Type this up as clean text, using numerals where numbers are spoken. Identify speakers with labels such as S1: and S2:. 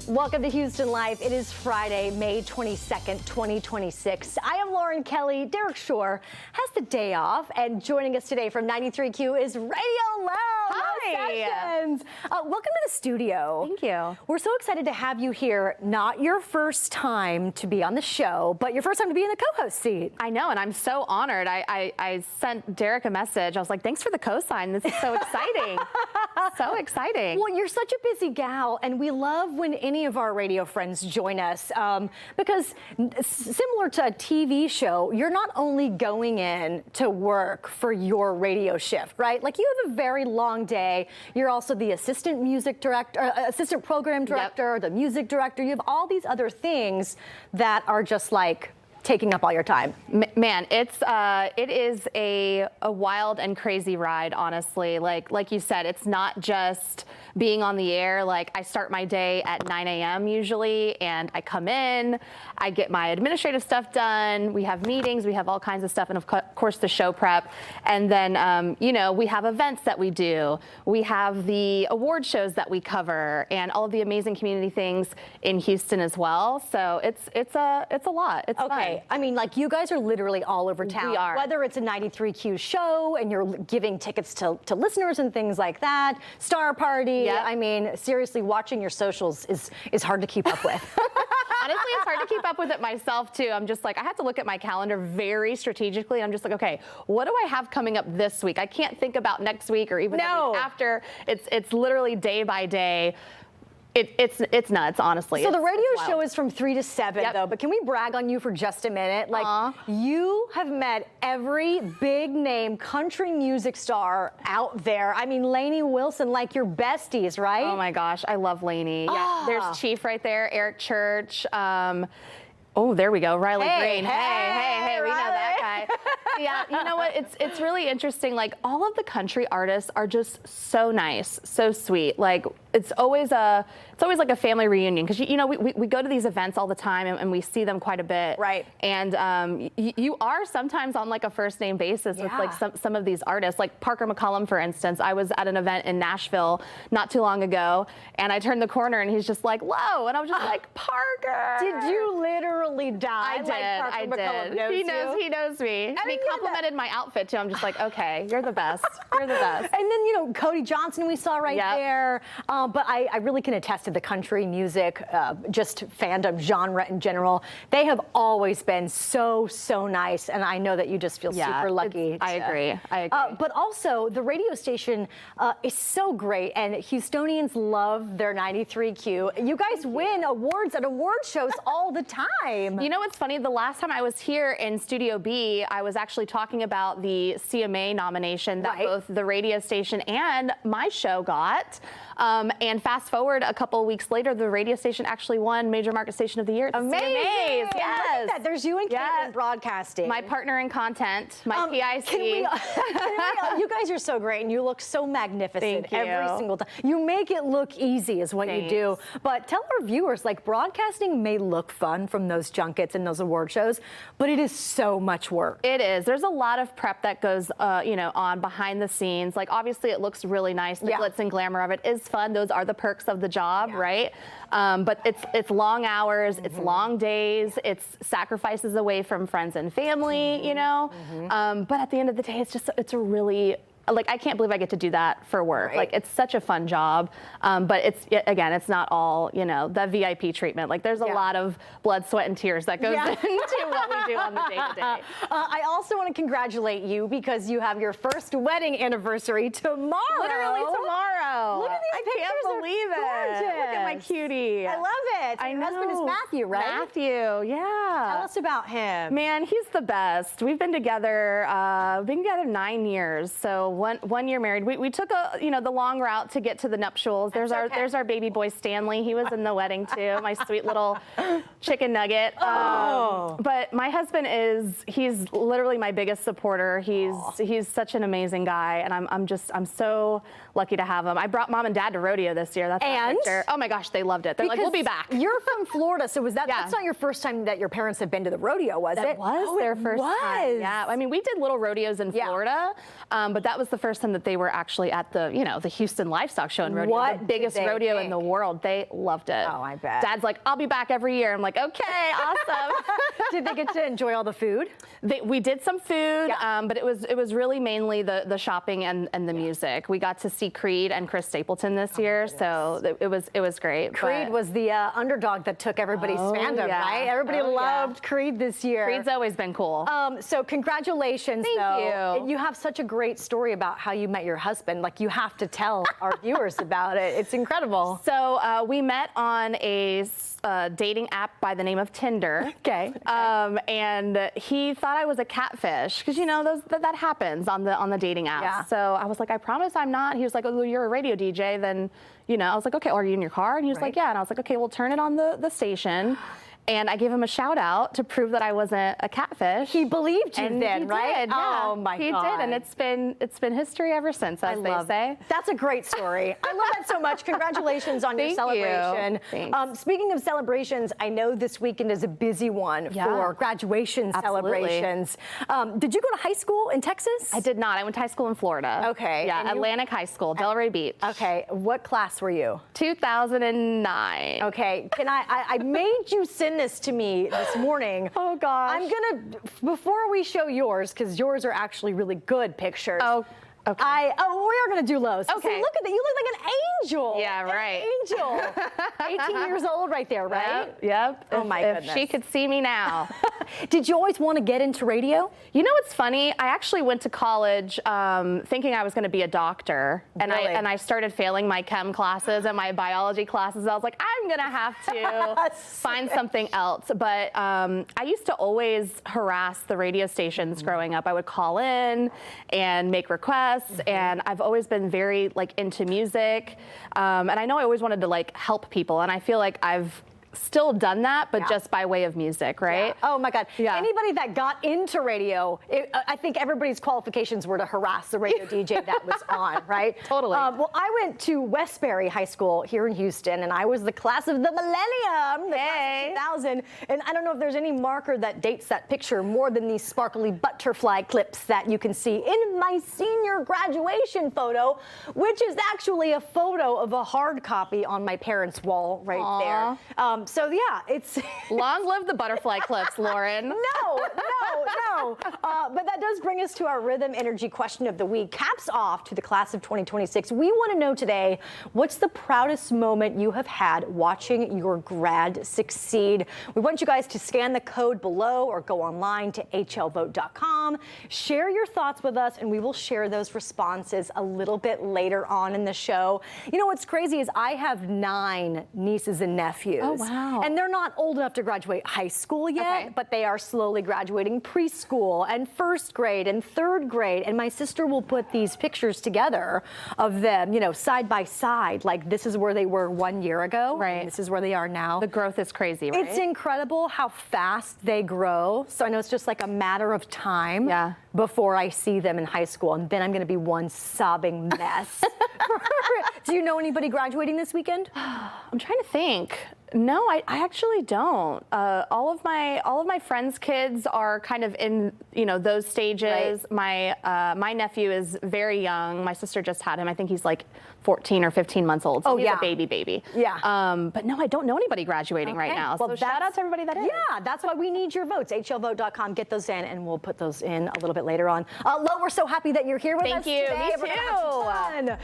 S1: Welcome to Houston Life. It is Friday, May 22nd, 2026. I am Lauren Kelly. Derek Shore has the day off, and joining us today from 93Q is Radio Low.
S2: Hi.
S1: Welcome to the studio.
S2: Thank you.
S1: We're so excited to have you here. Not your first time to be on the show, but your first time to be in the co-host seat.
S2: I know, and I'm so honored. I sent Derek a message. I was like, thanks for the cosign. This is so exciting. So exciting.
S1: Well, you're such a busy gal, and we love when any of our radio friends join us because similar to a TV show, you're not only going in to work for your radio shift, right? Like, you have a very long day. You're also the assistant music director, assistant program director, the music director. You have all these other things that are just like taking up all your time.
S2: Man, it is a wild and crazy ride, honestly. Like you said, it's not just being on the air. Like, I start my day at 9 a.m. usually, and I come in, I get my administrative stuff done, we have meetings, we have all kinds of stuff, and of course the show prep. And then, you know, we have events that we do. We have the award shows that we cover, and all of the amazing community things in Houston as well. So it's a lot. It's
S1: okay.
S2: fun.
S1: I mean, like, you guys are literally all over town.
S2: We are.
S1: Whether it's a 93Q show and you're giving tickets to listeners and things like that, Star Party.
S2: Yep.
S1: I mean, seriously, watching your socials is hard to keep up with.
S2: Honestly, it's hard to keep up with it myself, too. I'm just like, I have to look at my calendar very strategically. I'm just like, okay, what do I have coming up this week? I can't think about next week or even the week after. It's literally day by day. It's nuts, honestly.
S1: So the radio show is from 3 to 7, though, but can we brag on you for just a minute? Like, you have met every big name country music star out there. I mean, Lainey Wilson, like, your besties, right?
S2: Oh my gosh, I love Lainey. Yeah, there's Chief right there, Eric Church. Oh, there we go, Riley Green. Hey, we know that guy. Yeah, you know what? It's really interesting. Like, all of the country artists are just so nice, so sweet. Like, it's always like a family reunion, because you know we go to these events all the time, and we see them quite a bit.
S1: Right.
S2: And you are sometimes on like a first name basis with like some of these artists, like Parker McCollum, for instance. I was at an event in Nashville not too long ago, and I turned the corner and he's just like, "Low," and I was just like, "Parker."
S1: Did you literally die?
S2: I did. He knows me. And he complimented my outfit too. I'm just like, okay, you're the best. You're the best.
S1: And then, you know, Cody Johnson we saw right there. But I really can attest to the country music, just fandom genre in general. They have always been so nice, and I know that you just feel super lucky.
S2: I agree.
S1: But also, the radio station is so great, and Houstonians love their 93Q. You guys win awards at award shows all the time.
S2: You know what's funny? The last time I was here in Studio B, I was actually talking about the CMA nomination that both the radio station and my show got. And fast forward a couple of weeks later, the radio station actually won Major Market Station of the Year at the
S1: Amazing.
S2: CMAs.
S1: Look at that. There's you and Caitlin broadcasting.
S2: My partner in content, my PIC.
S1: You guys are so great, and you look so magnificent every single time. You make it look easy is what you do. But tell our viewers, like, broadcasting may look fun from those junkets and those award shows, but it is so much work.
S2: It is. There's a lot of prep that goes, you know, on behind the scenes. Like, obviously, it looks really nice. The glitz and glamour of it is fun. Those are the perks of the job, right? But it's long hours, it's long days, it's sacrifices away from friends and family, you know. But at the end of the day, it's a really, like, I can't believe I get to do that for work. Like, it's such a fun job. But it's not all, you know, the VIP treatment. Like, there's a lot of blood, sweat, and tears that goes into what we do on the day-to-day.
S1: I also want to congratulate you because you have your first wedding anniversary tomorrow.
S2: Literally tomorrow.
S1: Look at these pictures.
S2: I can't believe it. Look at my cutie.
S1: I love it. Your husband is Matthew, right?
S2: Matthew, yeah.
S1: Tell us about him.
S2: Man, he's the best. We've been together 9 years. So one year married. We took the long route to get to the nuptials. There's our baby boy Stanley. He was in the wedding too. My sweet little chicken nugget. But my husband he's literally my biggest supporter. He's such an amazing guy, and I'm so lucky to have him. I brought mom and dad dad to rodeo this year. That's that picture. Oh my gosh, they loved it. They're like, we'll be back.
S1: You're from Florida, so was that,
S2: Yeah.
S1: that's not your first time that your parents have been to the rodeo, was it?
S2: That was their first time. Yeah, I mean, we did little rodeos in Florida, but that was the first time that they were actually at the, you know, the Houston Livestock Show and rodeo,
S1: What
S2: the biggest
S1: did they
S2: rodeo in
S1: think?
S2: the world. They loved it.
S1: Oh, I bet.
S2: Dad's like, I'll be back every year. I'm like, okay, awesome.
S1: Did they get to enjoy all the food?
S2: We did some food, but it was really mainly the shopping and the music. We got to see Creed and Chris Stapleton this year, so it was great.
S1: Creed was the underdog that took everybody's fandom, right? Everybody loved Creed this year.
S2: Creed's always been cool.
S1: So congratulations,
S2: Thank you.
S1: You have such a great story about how you met your husband. Like, you have to tell our viewers about it. It's incredible.
S2: So we met on a dating app by the name of Tinder.
S1: Okay.
S2: And he thought I was a catfish because, you know, that happens on the dating apps.
S1: Yeah.
S2: So I was like, I promise I'm not. He was like, oh, you're a radio DJ. Then, you know, I was like, okay, are you in your car? And he was like, yeah. And I was like, okay, we'll turn it on the station. And I gave him a shout out to prove that I wasn't a catfish.
S1: He believed you
S2: And
S1: then,
S2: he
S1: right?
S2: did, yeah.
S1: Oh my
S2: He
S1: God.
S2: did, and it's been history ever since, as they say.
S1: That's a great story. I love that so much. Congratulations on your
S2: Thank
S1: celebration.
S2: you. Thanks.
S1: Speaking of celebrations, I know this weekend is a busy one for graduation celebrations. Did you go to high school in Texas?
S2: I did not. I went to high school in Florida.
S1: Okay.
S2: Yeah,
S1: And you-
S2: Atlantic High School, Delray Beach.
S1: Okay. What class were you?
S2: 2009.
S1: Okay. Can I made you send this to me this morning.
S2: Oh gosh.
S1: I'm gonna, before we show yours, because yours are actually really good pictures.
S2: Oh, okay.
S1: We are gonna do Lowe's.
S2: Okay.
S1: See, look at that. You look like an angel.
S2: Yeah, right.
S1: An angel. 18 years old right there, right?
S2: Yep.
S1: Oh my
S2: If
S1: goodness.
S2: she could see me now.
S1: Did you always want to get into radio?
S2: You know what's funny? I actually went to college thinking I was going to be a doctor, and
S1: Really?
S2: I started failing my chem classes and my biology classes. I was like, I'm going to have to find something else. But I used to always harass the radio stations growing up. I would call in and make requests, and I've always been very like into music, and I know I always wanted to like help people, and I feel like I've still done that, but just by way of music, right?
S1: Yeah. Oh my God.
S2: Yeah.
S1: Anybody that got into radio, I think everybody's qualifications were to harass the radio DJ that was on, right?
S2: Totally.
S1: Well, I went to Westbury High School here in Houston, and I was the class of the millennium, the class of 2000. And I don't know if there's any marker that dates that picture more than these sparkly butterfly clips that you can see in my senior graduation photo, which is actually a photo of a hard copy on my parents' wall right there. So yeah, it's
S2: Long live the butterfly clips, Lauren.
S1: no. But that does bring us to our Rhythm Energy question of the week. Caps off to the class of 2026. We want to know today, what's the proudest moment you have had watching your grad succeed? We want you guys to scan the code below or go online to hlvote.com. Share your thoughts with us, and we will share those responses a little bit later on in the show. You know what's crazy is I have 9 nieces and nephews.
S2: Oh, wow.
S1: And they're not old enough to graduate high school yet, but they are slowly graduating preschool and first grade and third grade. And my sister will put these pictures together of them, you know, side by side. Like, this is where they were 1 year ago.
S2: Right.
S1: And this is where they are now.
S2: The growth is crazy, right?
S1: It's incredible how fast they grow. So I know it's just like a matter of time before I see them in high school. And then I'm going to be one sobbing mess. Do you know anybody graduating this weekend?
S2: I'm trying to think. No, I actually don't. All of my friends' kids are kind of in, you know, those stages.
S1: Right.
S2: My nephew is very young. My sister just had him. I think he's like 14 or 15 months old. So he's a baby.
S1: Yeah.
S2: But no, I don't know anybody graduating right now.
S1: Well,
S2: so shout out to everybody that is.
S1: Yeah, that's why we need your votes. hlvote.com. Get those in, and we'll put those in a little bit later on. Lo, we're so happy that you're here with us
S2: Thank you.
S1: today.
S2: Me
S1: We're gonna have some
S2: too.
S1: fun.